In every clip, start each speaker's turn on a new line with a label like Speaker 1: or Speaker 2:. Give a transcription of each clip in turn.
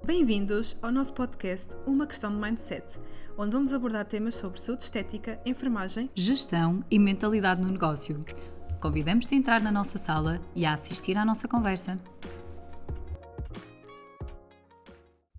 Speaker 1: Bem-vindos ao nosso podcast Uma Questão de Mindset, onde vamos abordar temas sobre saúde estética, enfermagem,
Speaker 2: gestão e mentalidade no negócio. Convidamos-te a entrar na nossa sala e a assistir à nossa conversa.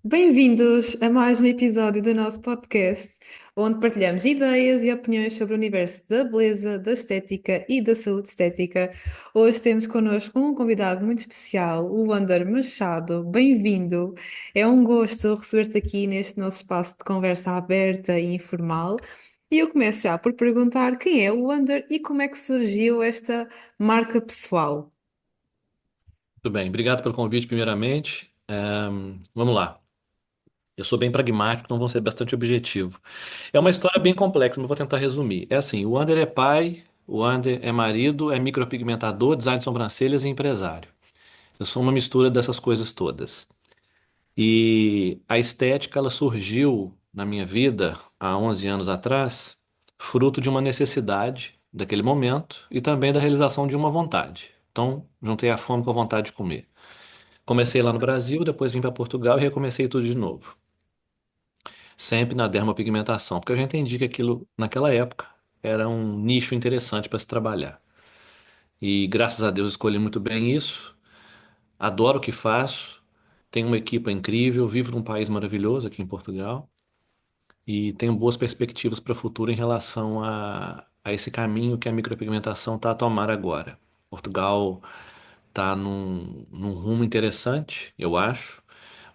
Speaker 1: Bem-vindos a mais um episódio do nosso podcast, onde partilhamos ideias e opiniões sobre o universo da beleza, da estética e da saúde estética. Hoje temos connosco um convidado muito especial, o Wander Machado. Bem-vindo! É um gosto receber-te aqui neste nosso espaço de conversa aberta e informal. E eu começo já por perguntar quem é o Wander e como é que surgiu esta marca pessoal.
Speaker 3: Tudo bem, obrigado pelo convite, primeiramente. Vamos lá. Eu sou bem pragmático, então vou ser bastante objetivo. É uma história bem complexa, mas vou tentar resumir. É assim, o Wander é pai, o Wander é marido, é micropigmentador, design de sobrancelhas e empresário. Eu sou uma mistura dessas coisas todas. E a estética, ela surgiu na minha vida há 11 anos atrás, fruto de uma necessidade daquele momento e também da realização de uma vontade. Então, juntei a fome com a vontade de comer. Comecei lá no Brasil, depois vim para Portugal e recomecei tudo de novo. Sempre na dermopigmentação, porque eu já entendi que aquilo, naquela época, era um nicho interessante para se trabalhar. E graças a Deus escolhi muito bem isso. Adoro o que faço. Tenho uma equipe incrível, vivo num país maravilhoso aqui em Portugal e tenho boas perspectivas para o futuro em relação a esse caminho que a micropigmentação está a tomar agora. Portugal está num rumo interessante, eu acho,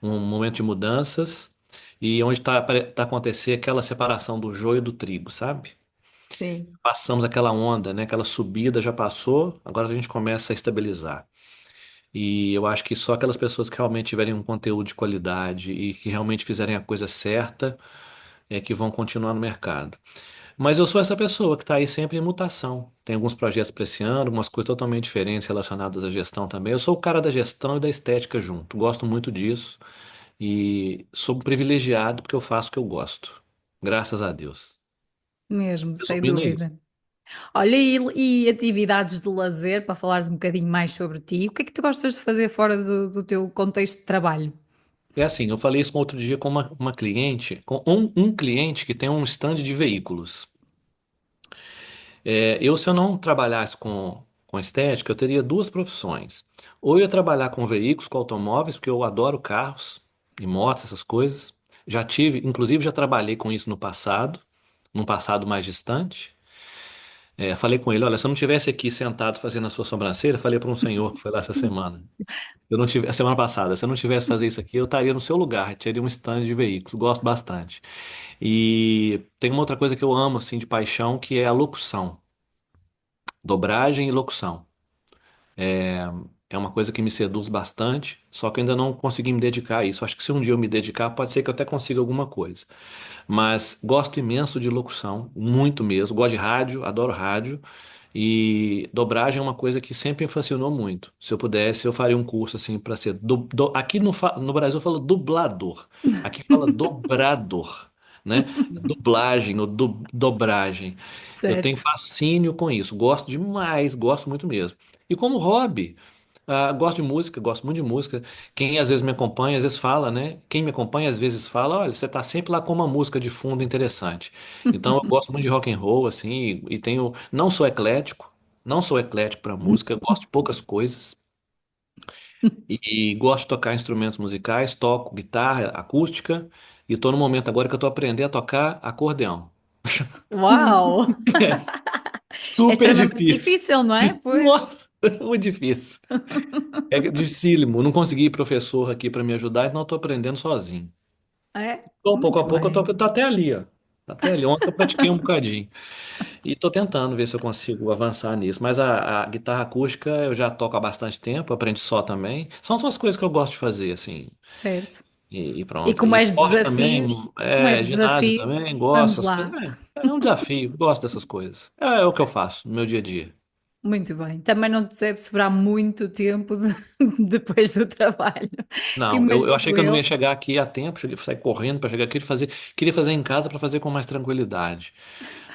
Speaker 3: um momento de mudanças e onde tá acontecer aquela separação do joio do trigo, sabe?
Speaker 1: Sim.
Speaker 3: Passamos aquela onda, né? Aquela subida já passou, agora a gente começa a estabilizar. E eu acho que só aquelas pessoas que realmente tiverem um conteúdo de qualidade e que realmente fizerem a coisa certa é que vão continuar no mercado. Mas eu sou essa pessoa que está aí sempre em mutação. Tem alguns projetos para esse ano, algumas coisas totalmente diferentes relacionadas à gestão também. Eu sou o cara da gestão e da estética junto. Gosto muito disso e sou privilegiado porque eu faço o que eu gosto. Graças a Deus.
Speaker 2: Mesmo, sem
Speaker 3: Resumindo, é isso.
Speaker 2: dúvida. Olha, e atividades de lazer, para falares um bocadinho mais sobre ti, o que é que tu gostas de fazer fora do teu contexto de trabalho?
Speaker 3: É assim, eu falei isso um outro dia com uma cliente, com um cliente que tem um stand de veículos. Se eu não trabalhasse com estética, eu teria duas profissões. Ou eu ia trabalhar com veículos, com automóveis, porque eu adoro carros e motos, essas coisas. Já tive, inclusive já trabalhei com isso no passado, num passado mais distante. Falei com ele, olha, se eu não tivesse aqui sentado fazendo a sua sobrancelha, falei para um senhor que foi lá essa semana. Eu não tive, a semana passada, se eu não tivesse fazer isso aqui, eu estaria no seu lugar, teria um stand de veículos, gosto bastante. E tem uma outra coisa que eu amo, assim, de paixão, que é a locução. Dobragem e locução. É uma coisa que me seduz bastante, só que eu ainda não consegui me dedicar a isso. Acho que se um dia eu me dedicar, pode ser que eu até consiga alguma coisa. Mas gosto imenso de locução, muito mesmo. Gosto de rádio, adoro rádio. E dobragem é uma coisa que sempre me fascinou muito. Se eu pudesse, eu faria um curso assim para ser. Aqui no Brasil fala dublador, aqui fala dobrador, né? Dublagem ou dobragem. Eu tenho
Speaker 2: Certo.
Speaker 3: fascínio com isso, gosto demais, gosto muito mesmo. E como hobby. Gosto de música, gosto muito de música. Quem às vezes me acompanha, às vezes fala, né? Quem me acompanha, às vezes fala, olha, você tá sempre lá com uma música de fundo interessante. Então eu gosto muito de rock and roll, assim, e tenho, não sou eclético para música, eu gosto de poucas coisas e gosto de tocar instrumentos musicais, toco guitarra acústica e tô no momento agora que eu tô aprendendo a tocar acordeão.
Speaker 2: Uau! É
Speaker 3: Super
Speaker 2: extremamente
Speaker 3: difícil.
Speaker 2: difícil, não é? Pois.
Speaker 3: Nossa, muito difícil. É dificílimo. Não consegui professor aqui para me ajudar, então eu tô aprendendo sozinho.
Speaker 2: É,
Speaker 3: Então, pouco a
Speaker 2: muito
Speaker 3: pouco,
Speaker 2: bem.
Speaker 3: tá até ali, ó. Tá até ali. Ontem eu pratiquei um bocadinho. E tô tentando ver se eu consigo avançar nisso. Mas a guitarra acústica eu já toco há bastante tempo, aprendi só também. São só as coisas que eu gosto de fazer, assim.
Speaker 2: Certo.
Speaker 3: E
Speaker 2: E
Speaker 3: pronto.
Speaker 2: com
Speaker 3: E
Speaker 2: mais
Speaker 3: esporte também,
Speaker 2: desafios, com mais
Speaker 3: ginásio
Speaker 2: desafios,
Speaker 3: também, gosto,
Speaker 2: vamos
Speaker 3: essas coisas.
Speaker 2: lá.
Speaker 3: É um desafio, gosto dessas coisas. É o que eu faço no meu dia a dia.
Speaker 2: Muito bem. Também não te deve sobrar muito tempo depois do trabalho.
Speaker 3: Não, eu achei
Speaker 2: Imagino
Speaker 3: que eu não ia
Speaker 2: eu.
Speaker 3: chegar aqui a tempo, cheguei, sair correndo para chegar aqui e fazer, queria fazer em casa para fazer com mais tranquilidade.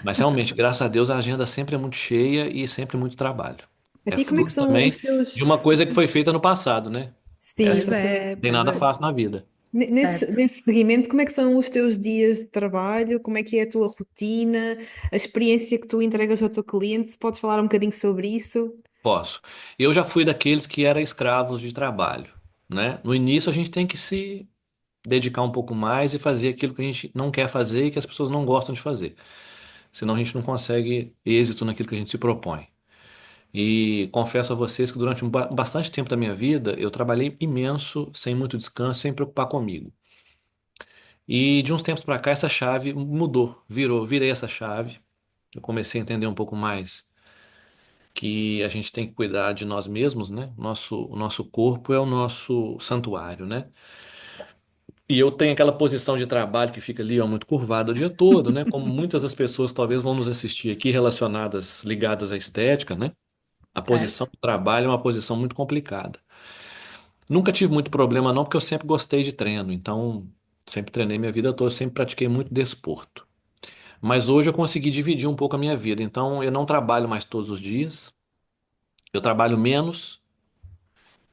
Speaker 3: Mas realmente, graças a Deus, a agenda sempre é muito cheia e sempre muito trabalho.
Speaker 1: A
Speaker 3: É
Speaker 1: ti, como é que
Speaker 3: fruto
Speaker 1: são os
Speaker 3: também
Speaker 1: teus.
Speaker 3: de uma coisa que foi feita no passado, né? É
Speaker 1: Sim,
Speaker 2: Pois
Speaker 3: assim,
Speaker 2: é,
Speaker 3: não tem
Speaker 2: pois
Speaker 3: nada
Speaker 2: é.
Speaker 3: fácil na vida.
Speaker 1: Nesse,
Speaker 2: Certo.
Speaker 1: nesse seguimento, como é que são os teus dias de trabalho? Como é que é a tua rotina? A experiência que tu entregas ao teu cliente? Se podes falar um bocadinho sobre isso?
Speaker 3: Posso. Eu já fui daqueles que eram escravos de trabalho, né? No início a gente tem que se dedicar um pouco mais e fazer aquilo que a gente não quer fazer e que as pessoas não gostam de fazer. Senão a gente não consegue êxito naquilo que a gente se propõe. E confesso a vocês que durante bastante tempo da minha vida eu trabalhei imenso, sem muito descanso, sem preocupar comigo. E de uns tempos para cá essa chave mudou, virei essa chave. Eu comecei a entender um pouco mais que a gente tem que cuidar de nós mesmos, né? O nosso corpo é o nosso santuário, né? E eu tenho aquela posição de trabalho que fica ali, ó, muito curvada o dia todo, né? Como muitas das pessoas talvez vão nos assistir aqui relacionadas, ligadas à estética, né? A posição
Speaker 2: Certo.
Speaker 3: de trabalho é uma posição muito complicada. Nunca tive muito problema não, porque eu sempre gostei de treino, então sempre treinei minha vida toda, sempre pratiquei muito desporto. Mas hoje eu consegui dividir um pouco a minha vida, então eu não trabalho mais todos os dias, eu trabalho menos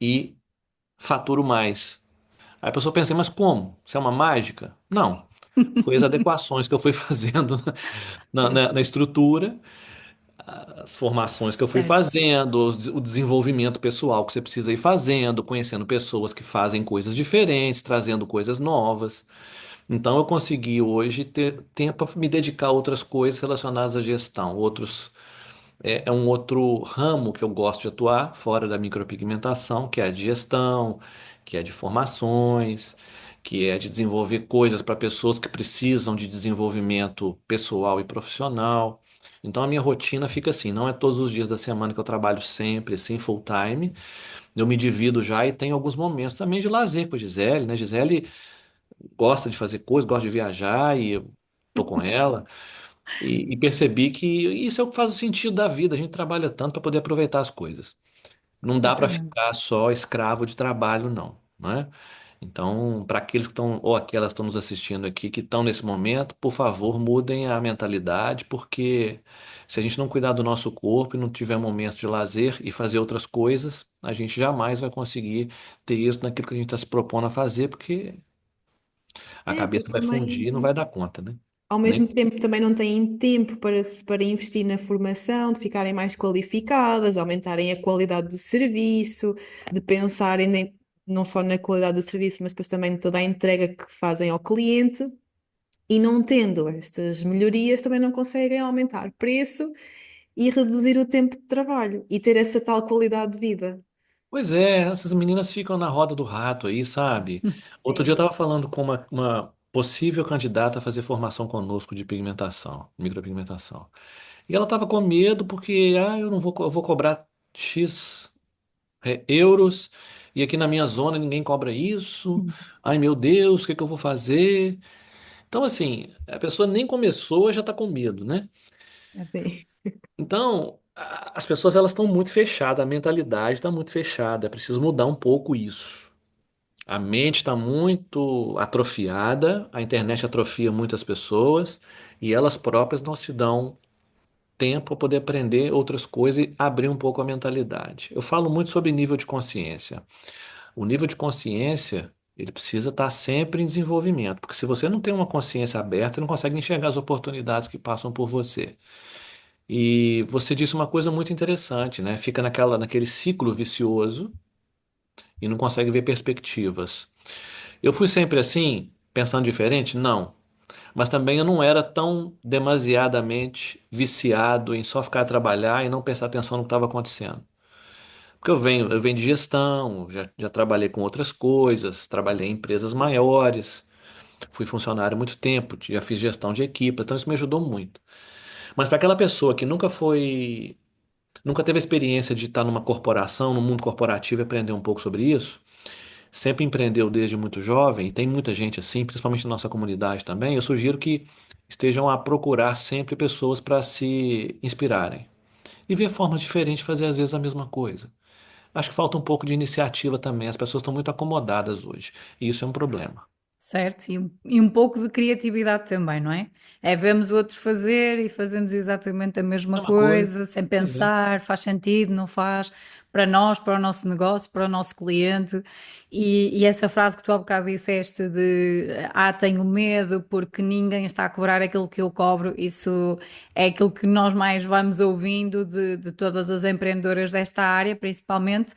Speaker 3: e faturo mais. Aí a pessoa pensa, mas como? Isso é uma mágica? Não. Foi as adequações que eu fui fazendo na estrutura, as formações que eu fui
Speaker 2: Certo.
Speaker 3: fazendo, o desenvolvimento pessoal que você precisa ir fazendo, conhecendo pessoas que fazem coisas diferentes, trazendo coisas novas. Então eu consegui hoje ter tempo para me dedicar a outras coisas relacionadas à gestão, é um outro ramo que eu gosto de atuar, fora da micropigmentação, que é a de gestão, que é de formações, que é de desenvolver coisas para pessoas que precisam de desenvolvimento pessoal e profissional. Então a minha rotina fica assim, não é todos os dias da semana que eu trabalho sempre, assim, full time. Eu me divido já e tenho alguns momentos também de lazer com a Gisele, né? Gisele gosta de fazer coisas, gosta de viajar e eu tô com ela. E percebi que isso é o que faz o sentido da vida. A gente trabalha tanto para poder aproveitar as coisas. Não dá para
Speaker 2: Completamente.
Speaker 3: ficar só escravo de trabalho, não, né? Então, para aqueles que estão, ou aquelas que estão nos assistindo aqui, que estão nesse momento, por favor, mudem a mentalidade, porque se a gente não cuidar do nosso corpo e não tiver momentos de lazer e fazer outras coisas, a gente jamais vai conseguir ter isso naquilo que a gente está se propondo a fazer, porque a
Speaker 1: É,
Speaker 3: cabeça
Speaker 1: porque
Speaker 3: vai
Speaker 1: também,
Speaker 3: fundir e não vai dar conta, né?
Speaker 1: ao
Speaker 3: Nem
Speaker 1: mesmo tempo, também não têm tempo para investir na formação, de ficarem mais qualificadas, de aumentarem a qualidade do serviço, de pensarem não só na qualidade do serviço, mas depois também toda a entrega que fazem ao cliente. E não tendo estas melhorias, também não conseguem aumentar preço e reduzir o tempo de trabalho e ter essa tal qualidade de vida.
Speaker 3: Pois é, essas meninas ficam na roda do rato aí, sabe? Outro dia eu
Speaker 1: É.
Speaker 3: estava falando com uma possível candidata a fazer formação conosco de pigmentação, micropigmentação. E ela estava com medo porque, eu não vou, eu vou cobrar X euros e aqui na minha zona ninguém cobra isso. Ai meu Deus, o que que eu vou fazer? Então, assim, a pessoa nem começou, já está com medo, né?
Speaker 1: Certo? É.
Speaker 3: Então, as pessoas elas estão muito fechadas, a mentalidade está muito fechada, é preciso mudar um pouco isso. A mente está muito atrofiada, a internet atrofia muitas pessoas e elas próprias não se dão tempo para poder aprender outras coisas e abrir um pouco a mentalidade. Eu falo muito sobre nível de consciência. O nível de consciência, ele precisa estar sempre em desenvolvimento, porque se você não tem uma consciência aberta, você não consegue enxergar as oportunidades que passam por você. E você disse uma coisa muito interessante, né? Fica naquele ciclo vicioso e não consegue ver perspectivas. Eu fui sempre assim, pensando diferente? Não. Mas também eu não era tão demasiadamente viciado em só ficar a trabalhar e não prestar atenção no que estava acontecendo. Porque eu venho de gestão, já trabalhei com outras coisas, trabalhei em empresas maiores, fui funcionário há muito tempo, já fiz gestão de equipas, então isso me ajudou muito. Mas para aquela pessoa que nunca teve a experiência de estar numa corporação, no mundo corporativo e aprender um pouco sobre isso, sempre empreendeu desde muito jovem, e tem muita gente assim, principalmente na nossa comunidade também, eu sugiro que estejam a procurar sempre pessoas para se inspirarem e ver formas diferentes de fazer às vezes a mesma coisa. Acho que falta um pouco de iniciativa também, as pessoas estão muito acomodadas hoje, e isso é um problema.
Speaker 2: Certo, e um pouco de criatividade também, não é? É vemos o outro fazer e fazemos exatamente a
Speaker 3: É
Speaker 2: mesma
Speaker 3: uma coisa.
Speaker 2: coisa, sem
Speaker 3: Pois é.
Speaker 2: pensar, faz sentido, não faz. para nós, para o nosso negócio, para o nosso cliente. E essa frase que tu há bocado disseste de tenho medo porque ninguém está a cobrar aquilo que eu cobro, isso é aquilo que nós mais vamos ouvindo de todas as empreendedoras desta área, principalmente,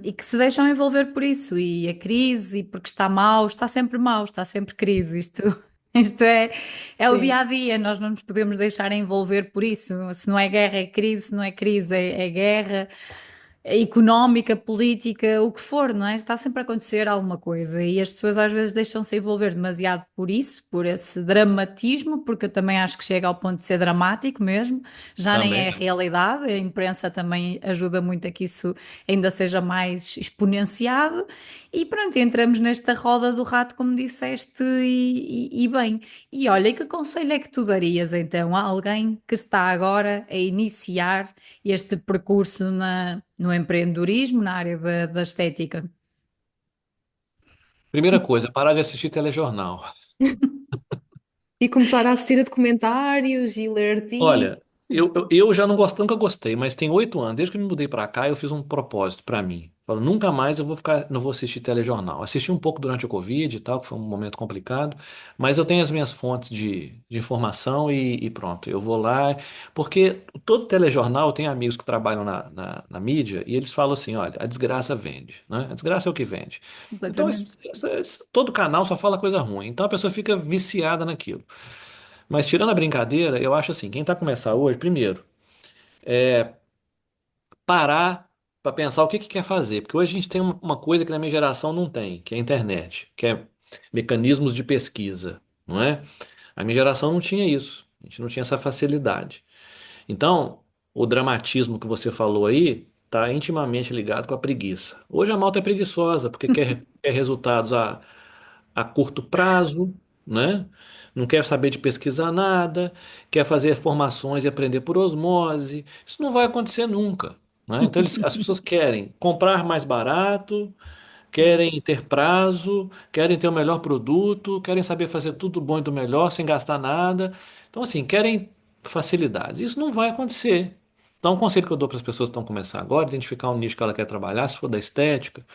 Speaker 2: e que se deixam envolver por isso. E a crise, e porque está sempre mal, está sempre crise. Isto é o dia
Speaker 1: Sim,
Speaker 2: a dia, nós não nos podemos deixar envolver por isso. Se não é guerra, é crise, se não é crise, é guerra económica, política, o que for, não é? Está sempre a acontecer alguma coisa e as pessoas às vezes deixam-se envolver demasiado por isso, por esse dramatismo, porque eu também acho que chega ao ponto de ser dramático mesmo, já nem é
Speaker 3: Também.
Speaker 2: realidade, a imprensa também ajuda muito a que isso ainda seja mais exponenciado e pronto, entramos nesta roda do rato, como disseste, e bem. E olha, e que conselho é que tu darias então a alguém que está agora a iniciar este percurso no empreendedorismo, na área da estética?
Speaker 3: Primeira coisa, parar de assistir telejornal.
Speaker 1: e começar a assistir a documentários e ler artigos.
Speaker 3: Olha, eu já não gosto, nunca gostei, mas tem 8 anos, desde que eu me mudei pra cá, eu fiz um propósito pra mim. Falo, nunca mais eu vou ficar, não vou assistir telejornal. Assisti um pouco durante o Covid e tal, que foi um momento complicado, mas eu tenho as minhas fontes de informação e pronto, eu vou lá, porque todo telejornal, eu tenho amigos que trabalham na mídia e eles falam assim, olha, a desgraça vende, né? A desgraça é o que vende. Então,
Speaker 2: Completamente.
Speaker 3: todo canal só fala coisa ruim, então a pessoa fica viciada naquilo. Mas tirando a brincadeira, eu acho assim, quem está a começar hoje, primeiro, parar para pensar o que que quer fazer. Porque hoje a gente tem uma coisa que na minha geração não tem, que é a internet, que é mecanismos de pesquisa, não é? A minha geração não tinha isso. A gente não tinha essa facilidade. Então, o dramatismo que você falou aí está intimamente ligado com a preguiça. Hoje a malta é preguiçosa porque quer resultados a curto prazo, né? Não quer saber de pesquisar nada, quer fazer formações e aprender por osmose. Isso não vai acontecer nunca, né? Então as pessoas querem comprar mais barato,
Speaker 1: Sim.
Speaker 3: querem ter prazo, querem ter o melhor produto, querem saber fazer tudo bom e do melhor sem gastar nada. Então, assim, querem facilidades. Isso não vai acontecer. Então, o conselho que eu dou para as pessoas que estão começando agora, identificar um nicho que ela quer trabalhar, se for da estética,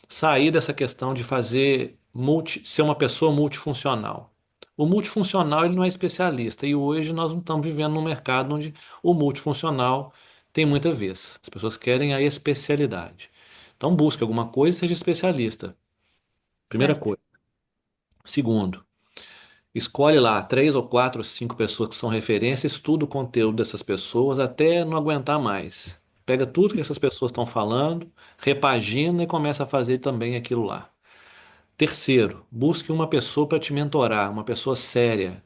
Speaker 3: sair dessa questão de ser uma pessoa multifuncional. O multifuncional ele não é especialista e hoje nós não estamos vivendo num mercado onde o multifuncional tem muita vez. As pessoas querem a especialidade. Então busque alguma coisa e seja especialista. Primeira
Speaker 2: Certo.
Speaker 3: coisa. Segundo, escolhe lá 3 ou 4 ou 5 pessoas que são referência, estuda o conteúdo dessas pessoas até não aguentar mais. Pega tudo que essas pessoas estão falando, repagina e começa a fazer também aquilo lá. Terceiro, busque uma pessoa para te mentorar, uma pessoa séria.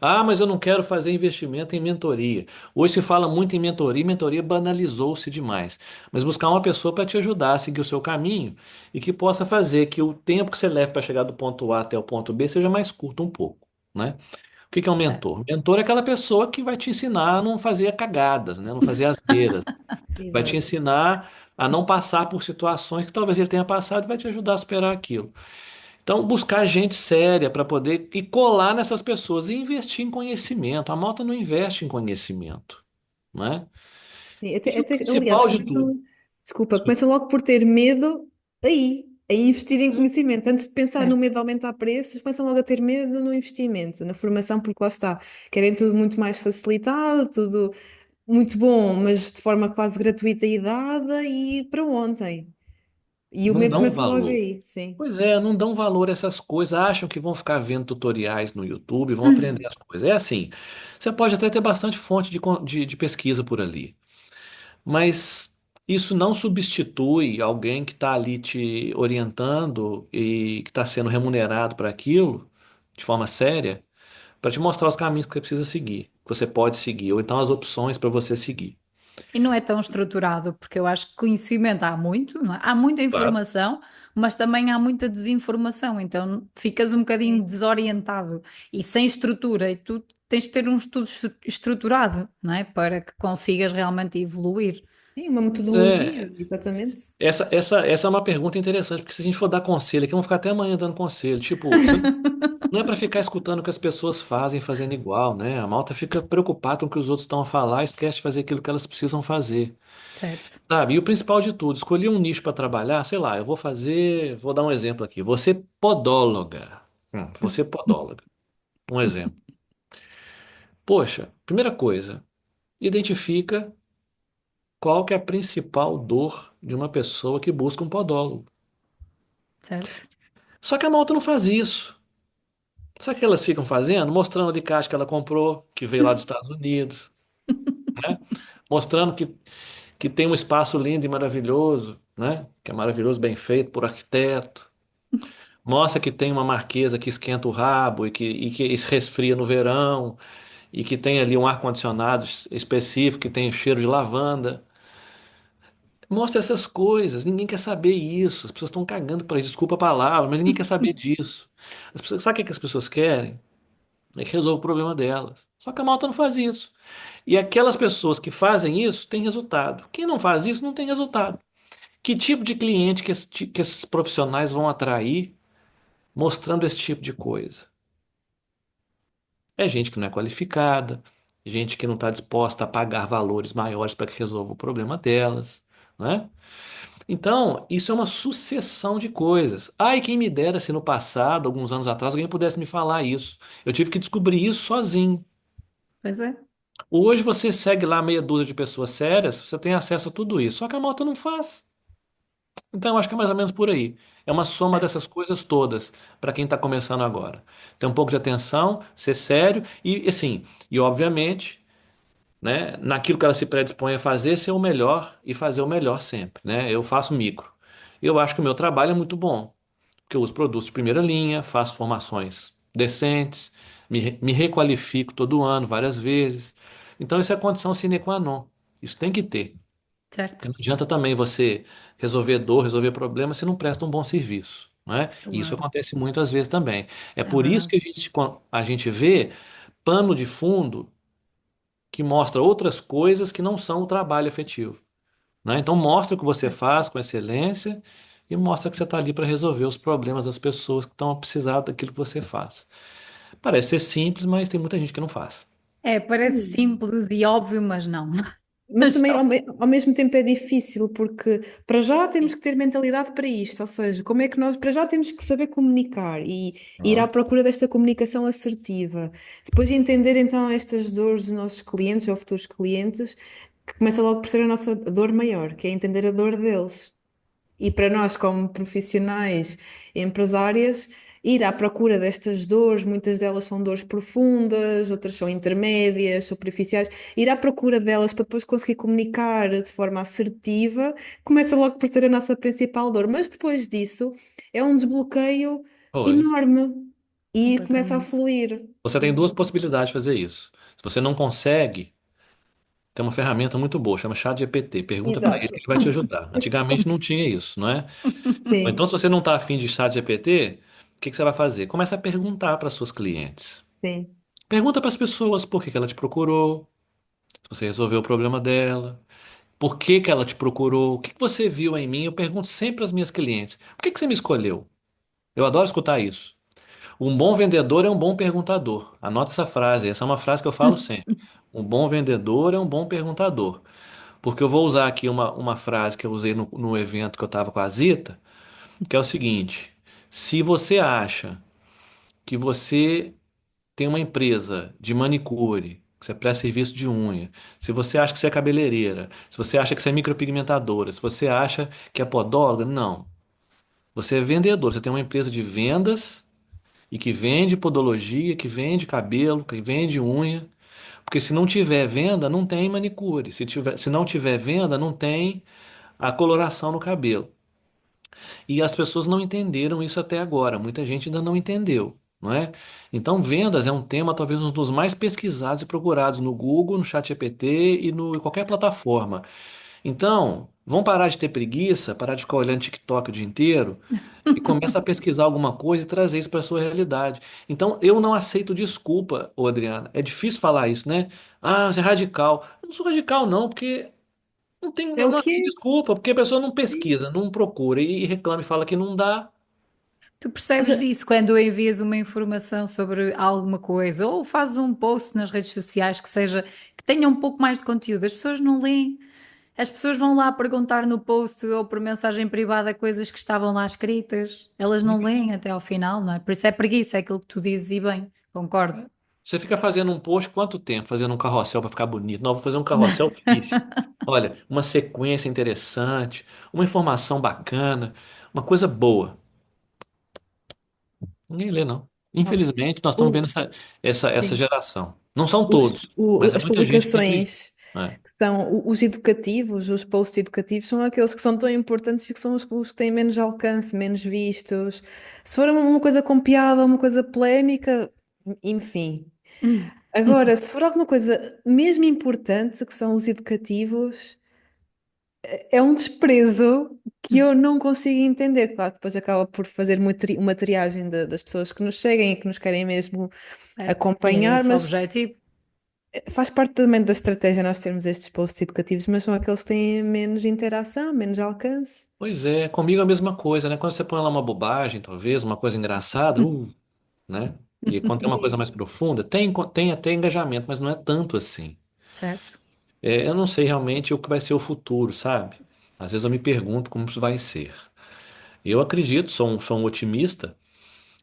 Speaker 3: Ah, mas eu não quero fazer investimento em mentoria. Hoje se fala muito em mentoria, e mentoria banalizou-se demais. Mas buscar uma pessoa para te ajudar a seguir o seu caminho e que possa fazer que o tempo que você leve para chegar do ponto A até o ponto B seja mais curto um pouco, né? O que que é um mentor? Mentor é aquela pessoa que vai te ensinar a não fazer cagadas, né? Não fazer asneiras. Vai te
Speaker 1: Exato.
Speaker 3: ensinar a não passar por situações que talvez ele tenha passado e vai te ajudar a superar aquilo. Então, buscar gente séria para poder e colar nessas pessoas e investir em conhecimento. A malta não investe em conhecimento, né?
Speaker 1: Sim,
Speaker 3: E o
Speaker 1: aliás,
Speaker 3: principal de tudo.
Speaker 1: desculpa,
Speaker 3: Desculpa.
Speaker 1: começam logo por ter medo aí, a investir em conhecimento. Antes de pensar no
Speaker 2: Certo.
Speaker 1: medo de aumentar preços, começam logo a ter medo no investimento, na formação, porque lá está, querem tudo muito mais facilitado, tudo muito bom, mas de forma quase gratuita e dada e para ontem. E o
Speaker 3: Não
Speaker 1: medo
Speaker 3: dão
Speaker 1: começa logo
Speaker 3: valor.
Speaker 1: aí, sim.
Speaker 3: Pois é, não dão valor a essas coisas, acham que vão ficar vendo tutoriais no YouTube, vão aprender
Speaker 2: Hum.
Speaker 3: as coisas. É assim, você pode até ter bastante fonte de pesquisa por ali, mas isso não substitui alguém que está ali te orientando e que está sendo remunerado para aquilo, de forma séria, para te mostrar os caminhos que você precisa seguir, que você pode seguir, ou então as opções para você seguir.
Speaker 2: E não é tão estruturado, porque eu acho que conhecimento há muito, não é? Há muita
Speaker 3: Claro.
Speaker 2: informação, mas também há muita desinformação, então ficas um bocadinho
Speaker 1: Sim.
Speaker 2: desorientado e sem estrutura, e tu tens de ter um estudo estruturado, não é? Para que consigas realmente evoluir.
Speaker 1: Sim, uma
Speaker 3: Pois
Speaker 1: metodologia,
Speaker 3: é,
Speaker 1: exatamente.
Speaker 3: essa é uma pergunta interessante, porque se a gente for dar conselho aqui, vamos ficar até amanhã dando conselho. Tipo, você não é para ficar escutando o que as pessoas fazem, fazendo igual, né? A malta fica preocupada com o que os outros estão a falar, esquece de fazer aquilo que elas precisam fazer,
Speaker 2: Certo.
Speaker 3: sabe? E o principal de tudo, escolher um nicho para trabalhar, sei lá, vou dar um exemplo aqui, você podóloga. Você podóloga. Um exemplo. Poxa, primeira coisa, identifica qual que é a principal dor de uma pessoa que busca um podólogo.
Speaker 2: Certo.
Speaker 3: Só que a malta não faz isso. Sabe o que elas ficam fazendo? Mostrando o alicate que ela comprou, que veio lá dos Estados Unidos, né? Mostrando que tem um espaço lindo e maravilhoso, né? Que é maravilhoso, bem feito por arquiteto. Mostra que tem uma marquesa que esquenta o rabo e que se resfria no verão, e que tem ali um ar-condicionado específico, que tem o cheiro de lavanda. Mostra essas coisas, ninguém quer saber isso. As pessoas estão cagando para isso, desculpa a palavra, mas ninguém quer saber disso. Sabe o que que as pessoas querem? É que resolva o problema delas. Só que a malta não faz isso. E aquelas pessoas que fazem isso têm resultado. Quem não faz isso não tem resultado. Que tipo de cliente que esses profissionais vão atrair mostrando esse tipo de coisa? É gente que não é qualificada, gente que não está disposta a pagar valores maiores para que resolva o problema delas, né? Então, isso é uma sucessão de coisas. Ai, quem me dera se no passado, alguns anos atrás, alguém pudesse me falar isso. Eu tive que descobrir isso sozinho.
Speaker 2: Pois é.
Speaker 3: Hoje você segue lá meia dúzia de pessoas sérias, você tem acesso a tudo isso. Só que a malta não faz. Então, eu acho que é mais ou menos por aí. É uma soma
Speaker 2: Certo.
Speaker 3: dessas coisas todas para quem está começando agora. Ter um pouco de atenção, ser sério e, assim, e obviamente, né, naquilo que ela se predispõe a fazer, ser o melhor e fazer o melhor sempre, né? Eu faço micro. Eu acho que o meu trabalho é muito bom, porque eu uso produtos de primeira linha, faço formações decentes, me requalifico todo ano, várias vezes. Então, isso é condição sine qua non. Isso tem que ter.
Speaker 2: Certo.
Speaker 3: Não adianta também você resolver dor, resolver problema se não presta um bom serviço, né? E isso
Speaker 2: Claro.
Speaker 3: acontece muitas vezes também. É
Speaker 2: É
Speaker 3: por isso
Speaker 2: verdade.
Speaker 3: que a gente vê pano de fundo que mostra outras coisas que não são o trabalho efetivo, né? Então mostra o que você
Speaker 2: Certo.
Speaker 3: faz com excelência e mostra que você está ali para resolver os problemas das pessoas que estão a precisar daquilo que você faz. Parece ser simples, mas tem muita gente que não faz.
Speaker 2: É, parece simples e óbvio, mas não.
Speaker 1: Mas também
Speaker 2: Já
Speaker 1: ao mesmo tempo é difícil, porque para já temos que ter mentalidade para isto, ou seja, como é que nós, para já temos que saber comunicar e ir à
Speaker 3: Ó,
Speaker 1: procura desta comunicação assertiva. Depois de entender então estas dores dos nossos clientes ou futuros clientes, que começa logo por ser a nossa dor maior, que é entender a dor deles. E para nós, como profissionais empresárias, ir à procura destas dores, muitas delas são dores profundas, outras são intermédias, superficiais, ir à procura delas para depois conseguir comunicar de forma assertiva, começa logo por ser a nossa principal dor. Mas depois disso, é um desbloqueio
Speaker 3: pois,
Speaker 1: enorme e começa a
Speaker 2: completamente.
Speaker 1: fluir.
Speaker 3: você tem duas possibilidades de fazer isso. Se você não consegue, tem uma ferramenta muito boa, chama ChatGPT. Pergunta para ele
Speaker 1: Exato.
Speaker 3: que ele vai te ajudar. Antigamente não tinha isso, não é? Ou então,
Speaker 1: Sim,
Speaker 3: se você não está afim de ChatGPT, o que que você vai fazer? Começa a perguntar para suas clientes.
Speaker 1: sim.
Speaker 3: Pergunta para as pessoas por que que ela te procurou, se você resolveu o problema dela, por que que ela te procurou, o que que você viu em mim. Eu pergunto sempre às minhas clientes: por que que você me escolheu? Eu adoro escutar isso. Um bom vendedor é um bom perguntador. Anota essa frase, essa é uma frase que eu falo sempre. Um bom vendedor é um bom perguntador. Porque eu vou usar aqui uma frase que eu usei no evento que eu estava com a Zita, que é o seguinte: se você acha que você tem uma empresa de manicure, que você presta serviço de unha, se você acha que você é cabeleireira, se você acha que você é micropigmentadora, se você acha que é podóloga, não. Você é vendedor, você tem uma empresa de vendas e que vende podologia, que vende cabelo, que vende unha. Porque se não tiver venda, não tem manicure. Se não tiver venda, não tem a coloração no cabelo. E as pessoas não entenderam isso até agora. Muita gente ainda não entendeu, não é? Então, vendas é um tema talvez um dos mais pesquisados e procurados no Google, no ChatGPT e em qualquer plataforma. Então, vão parar de ter preguiça, parar de ficar olhando TikTok o dia inteiro e começa a pesquisar alguma coisa e trazer isso para a sua realidade. Então, eu não aceito desculpa, ô Adriana. É difícil falar isso, né? Ah, você é radical. Eu não sou radical, não, porque Não tem,
Speaker 1: É o
Speaker 3: não tem
Speaker 1: quê?
Speaker 3: desculpa, porque a pessoa não pesquisa, não procura e reclama e fala que não dá.
Speaker 2: Tu
Speaker 1: Mas,
Speaker 2: percebes isso quando envias uma informação sobre alguma coisa ou fazes um post nas redes sociais que seja que tenha um pouco mais de conteúdo. As pessoas não leem. As pessoas vão lá perguntar no post ou por mensagem privada coisas que estavam lá escritas. Elas não leem até ao final, não é? Por isso é preguiça, é aquilo que tu dizes e bem, concordo.
Speaker 3: Você fica fazendo um post quanto tempo? Fazendo um carrossel para ficar bonito? Não, vou fazer um carrossel feliz. Olha, uma sequência interessante, uma informação bacana, uma coisa boa. Ninguém lê, não.
Speaker 1: não.
Speaker 3: Infelizmente, nós estamos vendo
Speaker 1: O-
Speaker 3: essa
Speaker 1: sim.
Speaker 3: geração. Não são todos, mas é
Speaker 1: As
Speaker 3: muita gente que acredita.
Speaker 1: publicações
Speaker 3: É.
Speaker 1: que são os educativos, os posts educativos, são aqueles que são tão importantes e que são os que têm menos alcance, menos vistos. Se for uma coisa com piada, uma coisa polémica, enfim. Agora, se for alguma coisa mesmo importante, que são os educativos, é um desprezo que eu não consigo entender. Claro, que depois acaba por fazer uma triagem das pessoas que nos seguem e que nos querem mesmo
Speaker 2: Certo? E é
Speaker 1: acompanhar,
Speaker 2: esse o
Speaker 1: mas
Speaker 2: objetivo.
Speaker 1: faz parte também da estratégia nós termos estes posts educativos, mas são aqueles que têm menos interação, menos alcance.
Speaker 3: Pois é, comigo é a mesma coisa, né? Quando você põe lá uma bobagem, talvez, uma coisa engraçada, né? E quando tem uma coisa
Speaker 1: Sim.
Speaker 3: mais profunda, tem até engajamento, mas não é tanto assim.
Speaker 2: Certo?
Speaker 3: É, eu não sei realmente o que vai ser o futuro, sabe? Às vezes eu me pergunto como isso vai ser. Eu acredito, sou um otimista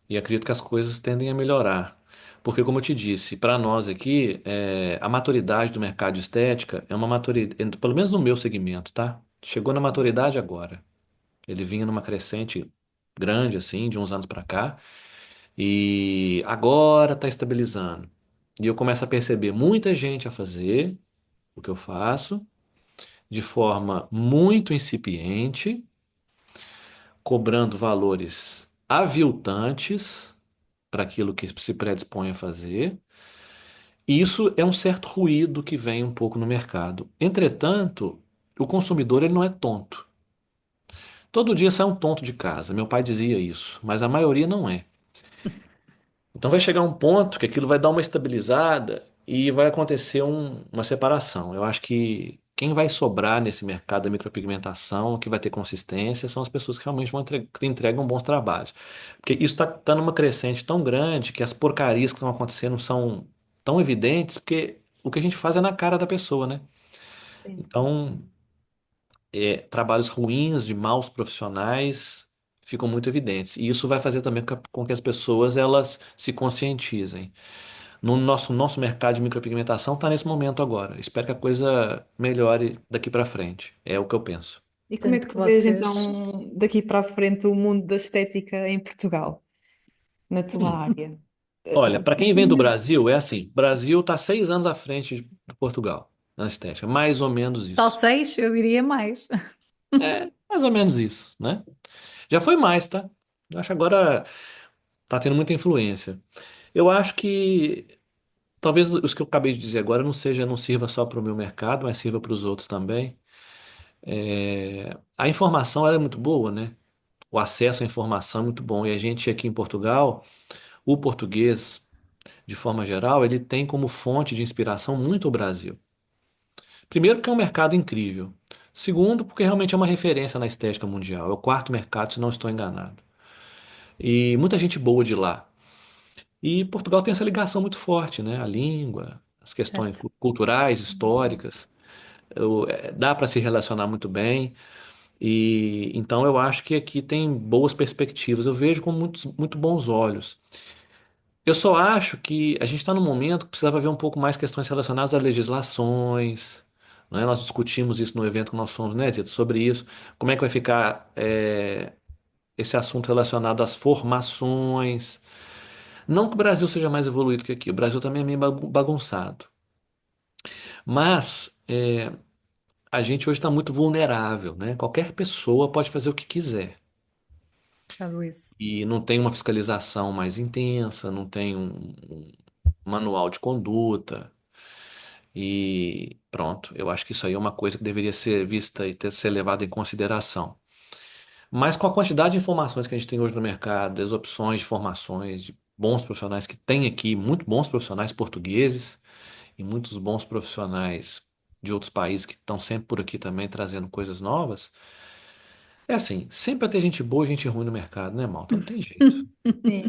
Speaker 3: e acredito que as coisas tendem a melhorar. Porque, como eu te disse, para nós aqui, a maturidade do mercado de estética é uma maturidade, pelo menos no meu segmento, tá? Chegou na maturidade agora. Ele vinha numa crescente grande, assim, de uns anos para cá, e agora está estabilizando. E eu começo a perceber muita gente a fazer o que eu faço de forma muito incipiente, cobrando valores aviltantes para aquilo que se predispõe a fazer. E isso é um certo ruído que vem um pouco no mercado. Entretanto, o consumidor ele não é tonto. Todo dia sai um tonto de casa. Meu pai dizia isso, mas a maioria não é. Então vai chegar um ponto que aquilo vai dar uma estabilizada e vai acontecer uma separação. Eu acho que quem vai sobrar nesse mercado da micropigmentação, que vai ter consistência, são as pessoas que realmente que entregam bons trabalhos. Porque isso está numa crescente tão grande que as porcarias que estão acontecendo são tão evidentes, porque o que a gente faz é na cara da pessoa, né?
Speaker 1: Sim.
Speaker 3: Então, trabalhos ruins de maus profissionais ficam muito evidentes. E isso vai fazer também com que as pessoas elas se conscientizem. No nosso mercado de micropigmentação está nesse momento agora. Espero que a coisa melhore daqui para frente. É o que eu penso.
Speaker 1: E como é que
Speaker 2: Portanto,
Speaker 1: tu vês
Speaker 2: vocês.
Speaker 1: então daqui para a frente o mundo da estética em Portugal, na tua
Speaker 3: Hum.
Speaker 1: área?
Speaker 3: Olha, para quem vem do Brasil, é assim: o Brasil está 6 anos à frente de Portugal na estética. Mais ou menos
Speaker 2: Tal
Speaker 3: isso.
Speaker 2: seis, eu diria mais.
Speaker 3: É, mais ou menos isso, né? Já foi mais, tá? Eu acho que agora tá tendo muita influência. Eu acho que talvez os que eu acabei de dizer agora não sirva só para o meu mercado, mas sirva para os outros também. A informação ela é muito boa, né? O acesso à informação é muito bom. E a gente aqui em Portugal, o português, de forma geral, ele tem como fonte de inspiração muito o Brasil. Primeiro, porque é um mercado incrível. Segundo, porque realmente é uma referência na estética mundial. É o quarto mercado, se não estou enganado. E muita gente boa de lá. E Portugal tem essa ligação muito forte, né? A língua, as questões
Speaker 2: Certo?
Speaker 3: culturais, históricas. Dá para se relacionar muito bem. E então eu acho que aqui tem boas perspectivas. Eu vejo com muito bons olhos. Eu só acho que a gente está num momento que precisava ver um pouco mais questões relacionadas a legislações. Né? Nós discutimos isso no evento que nós fomos, né, Zita, sobre isso. Como é que vai ficar esse assunto relacionado às formações? Não que o Brasil seja mais evoluído que aqui, o Brasil também é meio bagunçado. Mas a gente hoje está muito vulnerável, né? Qualquer pessoa pode fazer o que quiser.
Speaker 2: Sabe isso.
Speaker 3: E não tem uma fiscalização mais intensa, não tem um manual de conduta. E pronto, eu acho que isso aí é uma coisa que deveria ser vista e ser levada em consideração. Mas com a quantidade de informações que a gente tem hoje no mercado, as opções de formações, de bons profissionais que tem aqui, muito bons profissionais portugueses e muitos bons profissionais de outros países que estão sempre por aqui também trazendo coisas novas. É assim, sempre vai ter gente boa e gente ruim no mercado, né, Malta? Não tem jeito.
Speaker 1: Sim.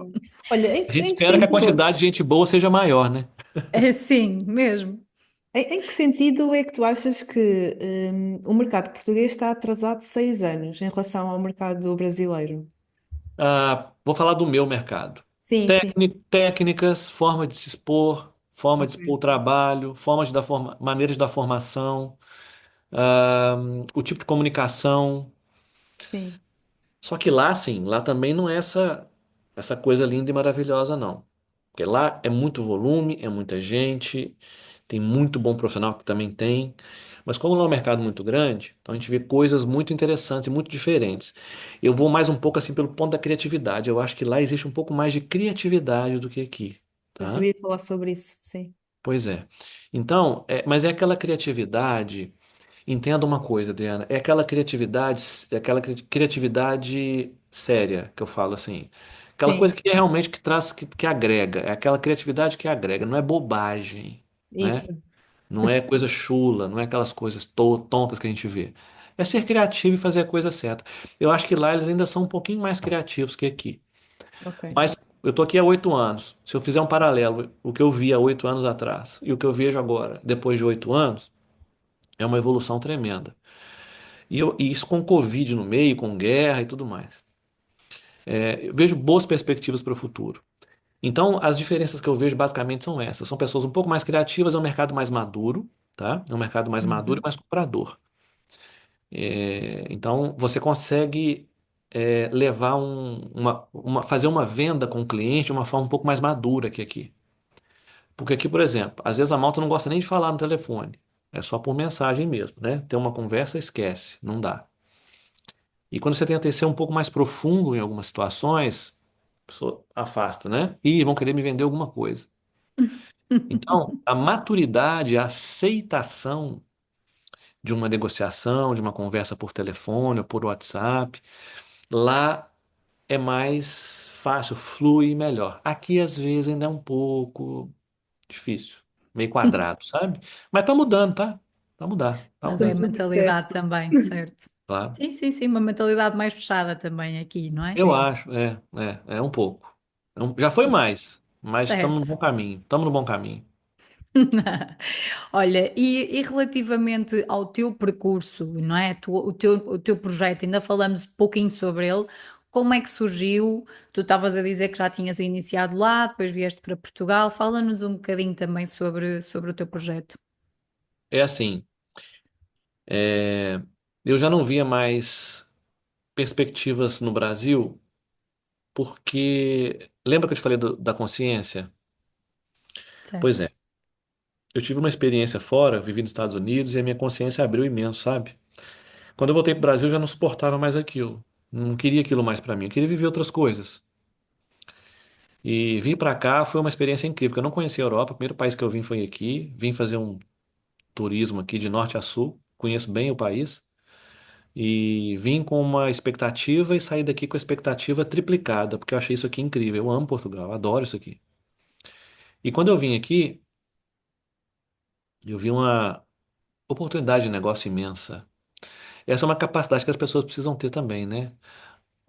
Speaker 1: Olha,
Speaker 3: A gente
Speaker 1: em que
Speaker 3: espera que a quantidade de
Speaker 1: sentido,
Speaker 3: gente boa seja maior, né?
Speaker 2: É sim, mesmo.
Speaker 1: em que sentido é que tu achas que o mercado português está atrasado 6 anos em relação ao mercado brasileiro?
Speaker 3: Ah, vou falar do meu mercado.
Speaker 1: Sim, sim.
Speaker 3: Técnicas, forma de se expor, forma de
Speaker 1: Ok.
Speaker 3: expor o trabalho, maneiras da formação, o tipo de comunicação.
Speaker 1: Sim,
Speaker 3: Só que lá, sim, lá também não é essa coisa linda e maravilhosa, não. Porque lá é muito volume, é muita gente, tem muito bom profissional que também tem. Mas como lá é um mercado muito grande, então a gente vê coisas muito interessantes e muito diferentes. Eu vou mais um pouco assim pelo ponto da criatividade. Eu acho que lá existe um pouco mais de criatividade do que aqui,
Speaker 1: pois eu
Speaker 3: tá?
Speaker 1: ia falar sobre isso, sim.
Speaker 3: Pois é. Então, mas é aquela criatividade. Entenda uma coisa, Adriana, é aquela criatividade séria que eu falo assim. Aquela
Speaker 1: Sim,
Speaker 3: coisa que é realmente que traz, que agrega, é aquela criatividade que agrega, não é bobagem, né?
Speaker 1: isso.
Speaker 3: Não é coisa chula, não é aquelas coisas tontas que a gente vê. É ser criativo e fazer a coisa certa. Eu acho que lá eles ainda são um pouquinho mais criativos que aqui.
Speaker 1: Ok.
Speaker 3: Mas eu tô aqui há 8 anos. Se eu fizer um paralelo, o que eu vi há 8 anos atrás e o que eu vejo agora, depois de 8 anos, é uma evolução tremenda. E isso com Covid no meio, com guerra e tudo mais. Eu vejo boas perspectivas para o futuro. Então, as diferenças que eu vejo basicamente são essas. São pessoas um pouco mais criativas, é um mercado mais maduro, tá? É um mercado mais maduro e
Speaker 1: Uhum.
Speaker 3: mais comprador. Então, você consegue levar fazer uma venda com o cliente de uma forma um pouco mais madura que aqui. Porque aqui, por exemplo, às vezes a malta não gosta nem de falar no telefone. É só por mensagem mesmo, né? Ter uma conversa, esquece, não dá. E quando você tenta ser um pouco mais profundo em algumas situações, a pessoa afasta, né? E vão querer me vender alguma coisa. Então, a maturidade, a aceitação de uma negociação, de uma conversa por telefone ou por WhatsApp, lá é mais fácil, flui melhor. Aqui, às vezes, ainda é um pouco difícil, meio quadrado, sabe? Mas tá mudando, tá? Tá mudando, tá
Speaker 2: Mas é a
Speaker 1: Estamos
Speaker 3: mudando,
Speaker 1: no
Speaker 2: mentalidade
Speaker 1: processo.
Speaker 2: também, certo?
Speaker 3: claro.
Speaker 2: Sim, sim, sim, uma mentalidade mais fechada também aqui, não é?
Speaker 3: Eu
Speaker 1: Sim.
Speaker 3: acho, é um pouco. Já foi mais, mas estamos no bom
Speaker 2: Certo.
Speaker 3: caminho, estamos no bom caminho.
Speaker 2: Olha, e relativamente ao teu percurso, não é? O teu projeto, ainda falamos um pouquinho sobre ele. Como é que surgiu? Tu estavas a dizer que já tinhas iniciado lá, depois vieste para Portugal. Fala-nos um bocadinho também sobre o teu projeto.
Speaker 3: É assim, é, eu já não via mais perspectivas no Brasil, porque lembra que eu te falei da consciência? Pois
Speaker 2: Certo.
Speaker 3: é, eu tive uma experiência fora, vivi nos Estados Unidos e a minha consciência abriu imenso, sabe? Quando eu voltei para o Brasil, eu já não suportava mais aquilo. Não queria aquilo mais para mim. Eu queria viver outras coisas. E vir para cá foi uma experiência incrível, porque eu não conhecia a Europa. O primeiro país que eu vim foi aqui. Vim fazer um turismo aqui de norte a sul. Conheço bem o país. E vim com uma expectativa e saí daqui com a expectativa triplicada, porque eu achei isso aqui incrível. Eu amo Portugal, adoro isso aqui. E quando eu vim aqui, eu vi uma oportunidade de negócio imensa. Essa é uma capacidade que as pessoas precisam ter também, né?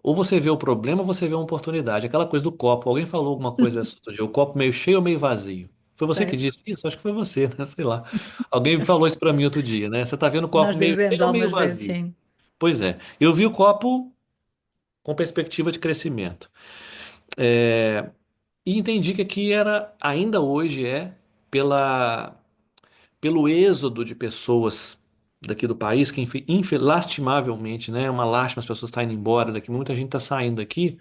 Speaker 3: Ou você vê o problema ou você vê uma oportunidade. Aquela coisa do copo. Alguém falou alguma coisa essa outro dia, o copo meio cheio ou meio vazio? Foi você que
Speaker 1: Certo.
Speaker 3: disse isso? Acho que foi você, né? Sei lá. Alguém falou isso pra mim outro dia, né? Você tá vendo o copo
Speaker 2: Nós
Speaker 3: meio
Speaker 2: dizemos
Speaker 3: cheio ou meio
Speaker 2: algumas vezes,
Speaker 3: vazio?
Speaker 2: sim.
Speaker 3: Pois é. Eu vi o copo com perspectiva de crescimento. E entendi que aqui era, ainda hoje pela, pelo êxodo de pessoas daqui do país, que lastimavelmente, né? É uma lástima as pessoas estarem indo embora daqui, muita gente está saindo daqui.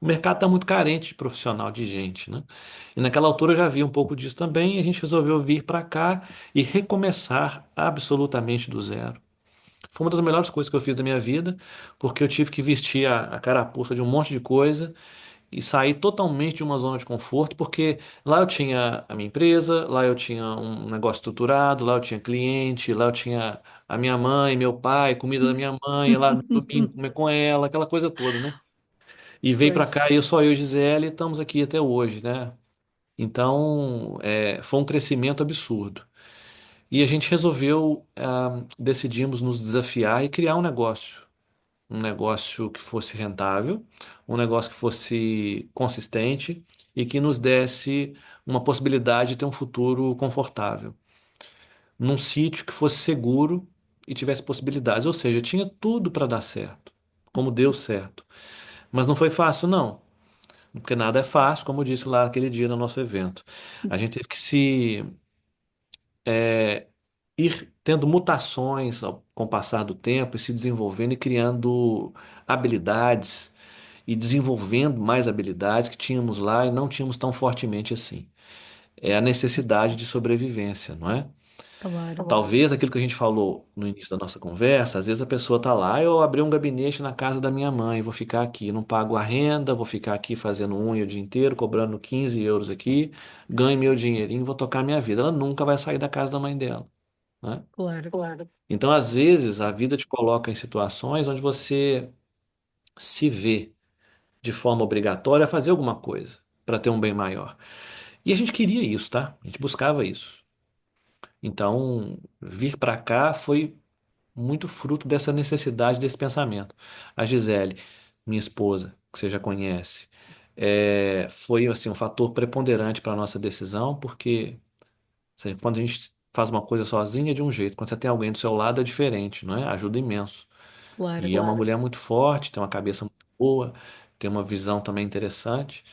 Speaker 3: O mercado está muito carente de profissional, de gente, né? E naquela altura eu já vi um pouco disso também, e a gente resolveu vir para cá e recomeçar absolutamente do zero. Foi uma das melhores coisas que eu fiz da minha vida, porque eu tive que vestir a carapuça de um monte de coisa e sair totalmente de uma zona de conforto, porque lá eu tinha a minha empresa, lá eu tinha um negócio estruturado, lá eu tinha cliente, lá eu tinha a minha mãe, meu pai, comida da minha mãe, ia lá no domingo comer com ela, aquela coisa toda, né? E veio pra
Speaker 1: Pois.
Speaker 3: cá, eu e Gisele, e estamos aqui até hoje, né? Então, foi um crescimento absurdo. E a gente resolveu, decidimos nos desafiar e criar um negócio que fosse rentável, um negócio que fosse consistente e que nos desse uma possibilidade de ter um futuro confortável, num sítio que fosse seguro e tivesse possibilidades. Ou seja, tinha tudo para dar certo, como deu certo. Mas não foi fácil, não. Porque nada é fácil, como eu disse lá aquele dia no nosso evento. A gente teve que se ir tendo mutações com o passar do tempo e se desenvolvendo e criando habilidades e desenvolvendo mais habilidades que tínhamos lá e não tínhamos tão fortemente assim. É a necessidade de sobrevivência, não é?
Speaker 2: Claro,
Speaker 3: Talvez aquilo que a gente falou no início da nossa conversa, às vezes a pessoa está lá, eu abri um gabinete na casa da minha mãe, vou ficar aqui, não pago a renda, vou ficar aqui fazendo unha o dia inteiro, cobrando 15 euros aqui, ganho meu dinheirinho, vou tocar minha vida. Ela nunca vai sair da casa da mãe dela, né?
Speaker 2: claro.
Speaker 3: Então, às vezes, a vida te coloca em situações onde você se vê de forma obrigatória a fazer alguma coisa para ter um bem maior. E a gente queria isso, tá? A gente buscava isso. Então, vir para cá foi muito fruto dessa necessidade, desse pensamento. A Gisele, minha esposa, que você já conhece, foi assim um fator preponderante para a nossa decisão, porque assim, quando a gente faz uma coisa sozinha é de um jeito, quando você tem alguém do seu lado é diferente, não é? Ajuda imenso.
Speaker 2: Claro.
Speaker 3: E é uma mulher muito forte, tem uma cabeça muito boa, tem uma visão também interessante.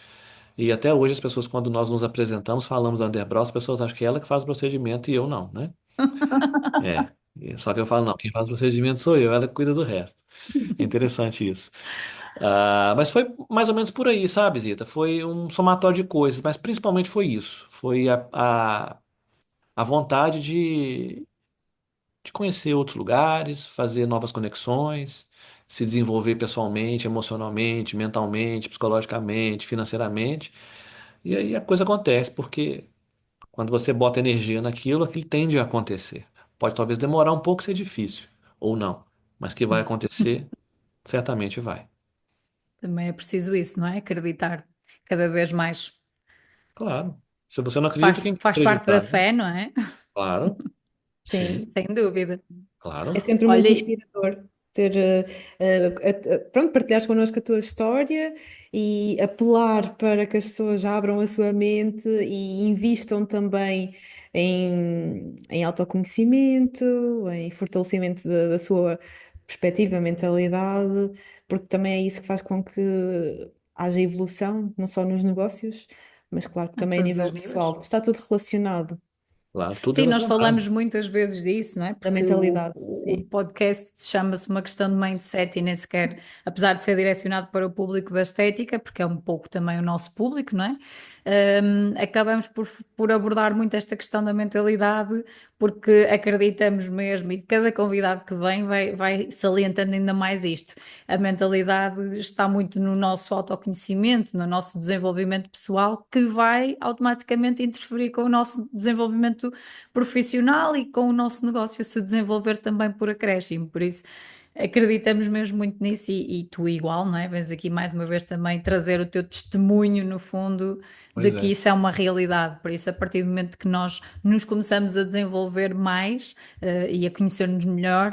Speaker 3: E até hoje as pessoas, quando nós nos apresentamos, falamos da Underbrow, as pessoas acham que é ela que faz o procedimento e eu não, né? É. Só que eu falo, não, quem faz o procedimento sou eu, ela que cuida do resto. É interessante isso. Mas foi mais ou menos por aí, sabe, Zita? Foi um somatório de coisas, mas principalmente foi isso. Foi a vontade de conhecer outros lugares, fazer novas conexões, se desenvolver pessoalmente, emocionalmente, mentalmente, psicologicamente, financeiramente. E aí a coisa acontece, porque quando você bota energia naquilo, aquilo tende a acontecer. Pode talvez demorar um pouco, ser difícil, ou não, mas que vai acontecer, certamente vai.
Speaker 2: Também é preciso isso, não é? Acreditar cada vez mais.
Speaker 3: Claro. Se você não acredita, quem vai
Speaker 2: Faz parte da
Speaker 3: acreditar, né?
Speaker 2: fé, não é?
Speaker 3: Claro,
Speaker 2: Sim,
Speaker 3: sim,
Speaker 2: sem dúvida.
Speaker 1: É
Speaker 3: claro.
Speaker 1: sempre muito
Speaker 2: Olha,
Speaker 1: inspirador ter, pronto, partilhares connosco a tua história e apelar para que as pessoas abram a sua mente e invistam também em autoconhecimento, em fortalecimento da sua perspectiva, mentalidade, porque também é isso que faz com que haja evolução, não só nos negócios, mas claro que
Speaker 2: a
Speaker 1: também a
Speaker 2: todos
Speaker 1: nível
Speaker 2: os níveis.
Speaker 1: pessoal. Está tudo relacionado
Speaker 3: Claro, tudo
Speaker 2: Sim, nós
Speaker 3: relacionado.
Speaker 2: falamos muitas vezes disso, não é?
Speaker 1: da
Speaker 2: Porque
Speaker 1: mentalidade,
Speaker 2: o
Speaker 1: sim.
Speaker 2: podcast chama-se uma questão de mindset e nem sequer, apesar de ser direcionado para o público da estética, porque é um pouco também o nosso público, não é? Acabamos por abordar muito esta questão da mentalidade, porque acreditamos mesmo, e cada convidado que vem vai salientando ainda mais isto. A mentalidade está muito no nosso autoconhecimento, no nosso desenvolvimento pessoal, que vai automaticamente interferir com o nosso desenvolvimento profissional e com o nosso negócio se desenvolver também por acréscimo. Por isso, acreditamos mesmo muito nisso e tu igual, não é? Vens aqui mais uma vez também trazer o teu testemunho, no fundo, de
Speaker 3: Pois
Speaker 2: que
Speaker 3: é.
Speaker 2: isso é uma realidade. Por isso, a partir do momento que nós nos começamos a desenvolver mais, e a conhecer-nos melhor,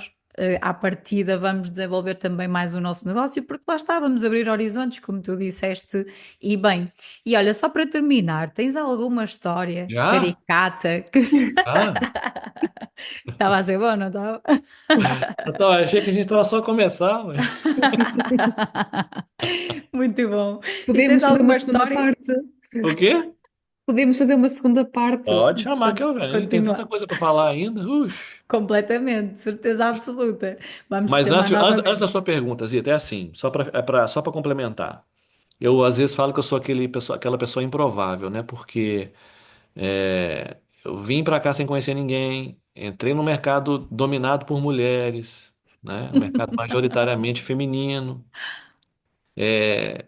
Speaker 2: à partida vamos desenvolver também mais o nosso negócio, porque lá está, vamos abrir horizontes, como tu disseste, e bem. E olha, só para terminar, tens alguma história
Speaker 3: Já?
Speaker 2: caricata que
Speaker 3: Ah,
Speaker 2: estava a ser bom, não estava?
Speaker 3: então, achei que a gente estava só a começar, mas...
Speaker 2: Muito bom. E tens
Speaker 1: Podemos fazer uma
Speaker 2: alguma
Speaker 1: segunda
Speaker 2: história?
Speaker 1: parte.
Speaker 3: O quê?
Speaker 1: Podemos fazer uma segunda parte.
Speaker 3: Pode chamar que eu venho. Tem tanta
Speaker 2: Continua
Speaker 3: coisa para falar ainda. Ux.
Speaker 2: completamente, certeza absoluta. Vamos te
Speaker 3: Mas
Speaker 2: chamar
Speaker 3: antes da
Speaker 2: novamente.
Speaker 3: sua pergunta, Zita, é assim, só para complementar. Eu às vezes falo que eu sou aquela pessoa improvável, né? Porque eu vim para cá sem conhecer ninguém, entrei no mercado dominado por mulheres, né? Um mercado majoritariamente feminino. É,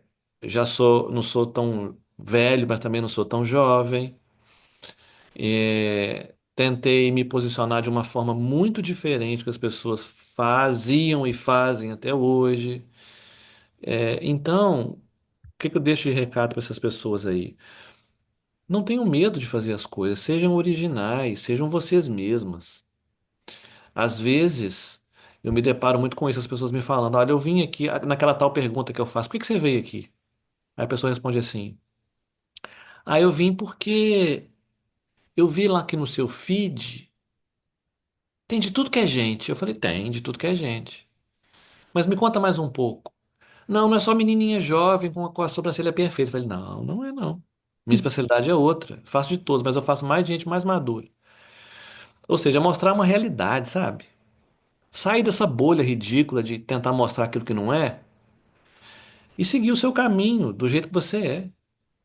Speaker 3: não sou tão velho, mas também não sou tão jovem. Tentei me posicionar de uma forma muito diferente do que as pessoas faziam e fazem até hoje. Então, o que que eu deixo de recado para essas pessoas aí? Não tenham medo de fazer as coisas, sejam originais, sejam vocês mesmas. Às vezes, eu me deparo muito com isso, as pessoas me falando, olha, eu vim aqui, naquela tal pergunta que eu faço, por que que você veio aqui? Aí a pessoa responde assim, ah, eu vim porque eu vi lá que no seu feed tem de tudo que é gente. Eu falei, tem de tudo que é gente. Mas me conta mais um pouco. Não, não é só menininha jovem com a sobrancelha perfeita. Eu falei, não, não é não. Minha especialidade é outra. Faço de todos, mas eu faço mais de gente mais madura. Ou seja, mostrar uma realidade, sabe? Sair dessa bolha ridícula de tentar mostrar aquilo que não é e seguir o seu caminho do jeito que você é.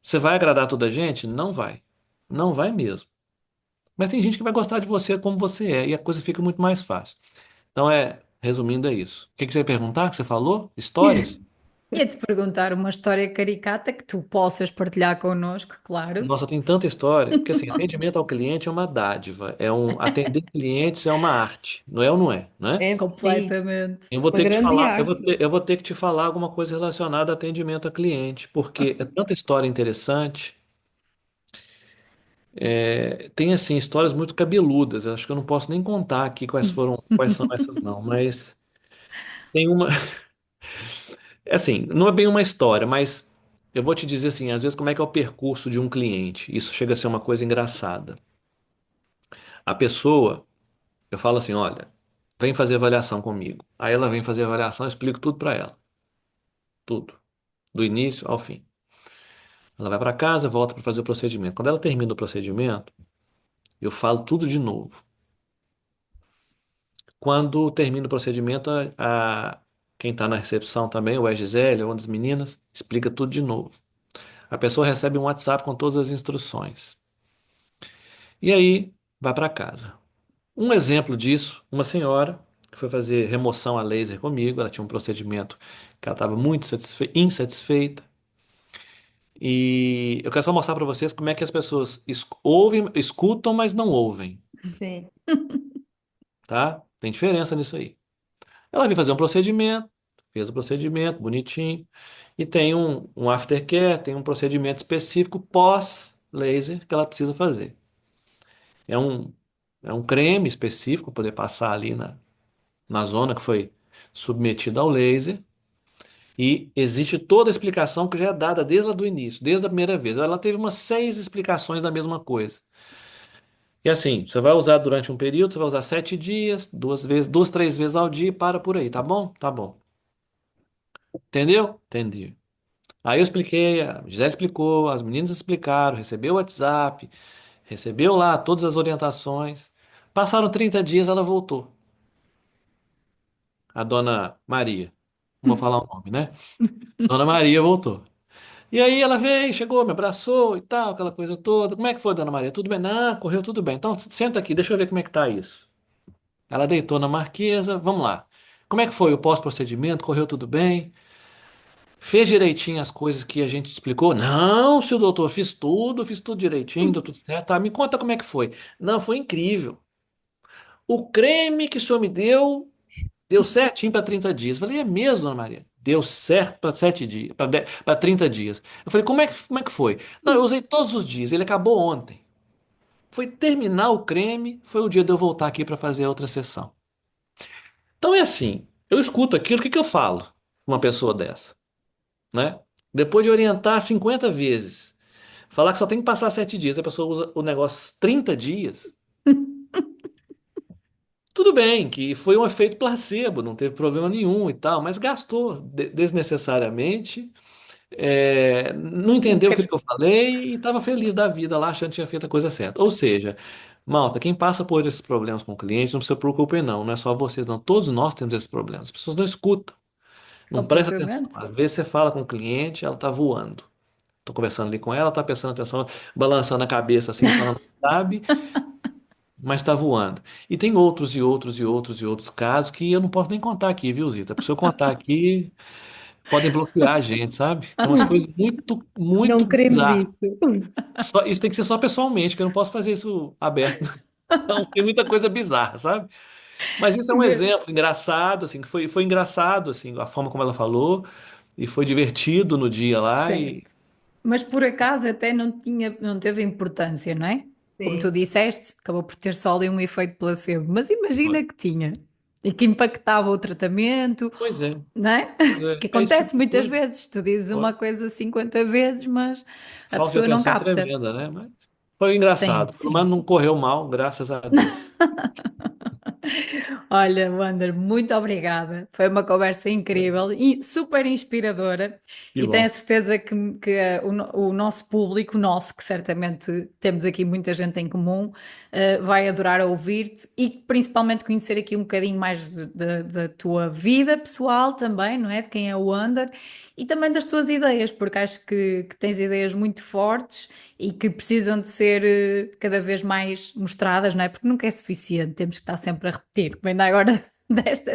Speaker 3: Você vai agradar toda a gente? Não vai. Não vai mesmo. Mas tem gente que vai gostar de você como você é e a coisa fica muito mais fácil. Então resumindo, é isso. O que que você ia perguntar? Que você falou? Histórias?
Speaker 2: Ia-te perguntar uma história caricata que tu possas partilhar connosco, claro.
Speaker 3: Nossa, tem tanta história. Porque assim, atendimento ao cliente é uma dádiva. Atender clientes é uma arte. Não é ou não é, né?
Speaker 1: É, sim,
Speaker 2: Completamente.
Speaker 3: Eu vou
Speaker 1: uma
Speaker 3: ter que te
Speaker 1: grande
Speaker 3: falar,
Speaker 1: arte.
Speaker 3: eu vou ter que te falar alguma coisa relacionada a atendimento a cliente, porque é tanta história interessante. Tem assim histórias muito cabeludas. Eu acho que eu não posso nem contar aqui quais são essas não, mas tem uma, é assim, não é bem uma história, mas eu vou te dizer assim, às vezes como é que é o percurso de um cliente. Isso chega a ser uma coisa engraçada. A pessoa, eu falo assim, olha, vem fazer avaliação comigo. Aí ela vem fazer a avaliação, eu explico tudo para ela, tudo, do início ao fim. Ela vai para casa, volta para fazer o procedimento. Quando ela termina o procedimento, eu falo tudo de novo. Quando termina o procedimento, quem está na recepção também, o Gisele, uma das meninas, explica tudo de novo. A pessoa recebe um WhatsApp com todas as instruções. E aí, vai para casa. Um exemplo disso, uma senhora que foi fazer remoção a laser comigo, ela tinha um procedimento que ela estava muito insatisfeita. E eu quero só mostrar para vocês como é que as pessoas ouvem, escutam, mas não ouvem,
Speaker 1: Sim,
Speaker 3: tá? Tem diferença nisso aí. Ela veio fazer um procedimento, fez o procedimento bonitinho, e tem um aftercare, tem um procedimento específico pós-laser que ela precisa fazer. É um, é um creme específico para poder passar ali na zona que foi submetida ao laser, e existe toda a explicação que já é dada desde lá do início, desde a primeira vez. Ela teve umas 6 explicações da mesma coisa. E assim, você vai usar durante um período, você vai usar 7 dias, 2 vezes, 2, 3 vezes ao dia, e para por aí, tá bom? Tá bom. Entendeu? Entendi. Aí eu expliquei, a Gisele explicou, as meninas explicaram, recebeu o WhatsApp, recebeu lá todas as orientações. Passaram 30 dias, ela voltou. A dona Maria. Não vou falar o nome, né? Dona Maria voltou. E aí ela veio, chegou, me abraçou e tal, aquela coisa toda. Como é que foi, dona Maria? Tudo bem? Não, correu tudo bem. Então senta aqui, deixa eu ver como é que tá isso. Ela deitou na marquesa, vamos lá. Como é que foi o pós-procedimento? Correu tudo bem? Fez direitinho as coisas que a gente explicou? Não, seu doutor, fiz tudo direitinho, deu tudo certo. Tá, me conta como é que foi. Não, foi incrível. O creme que o senhor me deu certinho para 30 dias. Eu falei, é mesmo, dona Maria? Deu certo para 7 dias, para 30 dias. Eu falei, como é que foi? Não, eu usei todos os dias, ele acabou ontem. Foi terminar o creme, foi o dia de eu voltar aqui para fazer a outra sessão. Então é assim, eu escuto aquilo, o que que eu falo com uma pessoa dessa, né? Depois de orientar 50 vezes, falar que só tem que passar 7 dias, a pessoa usa o negócio 30 dias. Tudo bem, que foi um efeito placebo, não teve problema nenhum e tal, mas gastou desnecessariamente, não entendeu aquilo que eu falei e estava feliz da vida lá, achando que tinha feito a coisa certa. Ou seja, malta, quem passa por esses problemas com o cliente, não se preocupem não, não é só vocês não, todos nós temos esses problemas. As pessoas não escutam, não prestam atenção.
Speaker 2: Completamente.
Speaker 3: Às vezes você fala com o cliente, ela está voando. Estou conversando ali com ela, está prestando atenção, balançando a cabeça assim, falando, sabe, mas está voando. E tem outros e outros e outros e outros casos que eu não posso nem contar aqui, viu, Zita? Porque se eu contar aqui, podem bloquear a gente, sabe? Tem umas coisas muito, muito
Speaker 1: não queremos
Speaker 3: bizarras.
Speaker 1: isso.
Speaker 3: Isso tem que ser só pessoalmente, que eu não posso fazer isso aberto. Não, tem muita coisa bizarra, sabe? Mas isso é um
Speaker 2: Me-
Speaker 3: exemplo engraçado, assim, que foi engraçado, assim, a forma como ela falou, e foi divertido no dia lá, e
Speaker 2: Certo. Mas por acaso até não teve importância, não é? Como tu
Speaker 1: Sim.
Speaker 2: disseste, acabou por ter só ali um efeito placebo. Mas imagina
Speaker 3: Pois
Speaker 2: que tinha e que impactava o tratamento,
Speaker 3: pois é,
Speaker 2: não é? Que
Speaker 3: é esse tipo
Speaker 2: acontece
Speaker 3: de
Speaker 2: muitas
Speaker 3: coisa.
Speaker 2: vezes. Tu dizes
Speaker 3: Pois.
Speaker 2: uma coisa 50 vezes, mas a
Speaker 3: Falta de
Speaker 2: pessoa não
Speaker 3: atenção
Speaker 2: capta.
Speaker 3: tremenda, né? Mas foi
Speaker 2: Sim,
Speaker 3: engraçado. Pelo
Speaker 2: sim.
Speaker 3: menos não correu mal, graças a Deus.
Speaker 2: Olha, Wander, muito obrigada. Foi uma conversa incrível e super inspiradora.
Speaker 3: Que
Speaker 2: E tenho a
Speaker 3: bom.
Speaker 2: certeza que o nosso público, nosso, que certamente temos aqui muita gente em comum, vai adorar ouvir-te e principalmente conhecer aqui um bocadinho mais da tua vida pessoal também, não é? De quem é o Wander e também das tuas ideias, porque acho que tens ideias muito fortes e que precisam de ser cada vez mais mostradas, não é? Porque nunca é suficiente, temos que estar sempre a repetir. Como ainda agora deste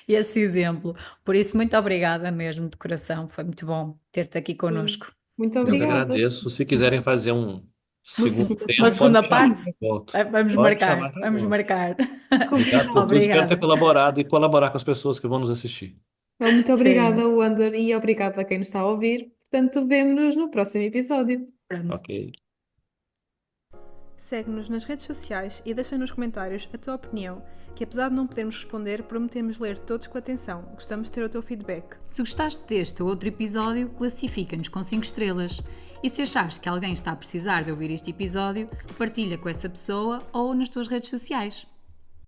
Speaker 2: esse exemplo. Por isso, muito obrigada mesmo, de coração, foi muito bom ter-te aqui
Speaker 1: Sim.
Speaker 2: connosco.
Speaker 1: Muito
Speaker 3: Eu que
Speaker 1: obrigada.
Speaker 3: agradeço. Se quiserem fazer um
Speaker 1: Uma
Speaker 3: segundo
Speaker 1: segunda
Speaker 2: Uma
Speaker 3: tempo,
Speaker 1: parte.
Speaker 3: pode
Speaker 2: segunda
Speaker 3: me chamar
Speaker 2: parte?
Speaker 3: que eu volto.
Speaker 2: Vamos
Speaker 3: Pode chamar
Speaker 2: marcar,
Speaker 3: que eu
Speaker 2: vamos
Speaker 3: volto.
Speaker 2: marcar.
Speaker 3: Obrigado por tudo. Espero ter
Speaker 2: Obrigada.
Speaker 3: colaborado e colaborar com as pessoas que vão nos assistir.
Speaker 1: Então, muito
Speaker 2: Sim,
Speaker 1: obrigada, Wander, e obrigada a quem nos está a ouvir. Portanto, vemo-nos no próximo episódio.
Speaker 2: pronto.
Speaker 3: Ok.
Speaker 1: Segue-nos nas redes sociais e deixa nos comentários a tua opinião, que apesar de não podermos responder, prometemos ler todos com atenção. Gostamos de ter o teu feedback.
Speaker 2: Se gostaste deste ou outro episódio, classifica-nos com 5 estrelas. E se achares que alguém está a precisar de ouvir este episódio, partilha com essa pessoa ou nas tuas redes sociais.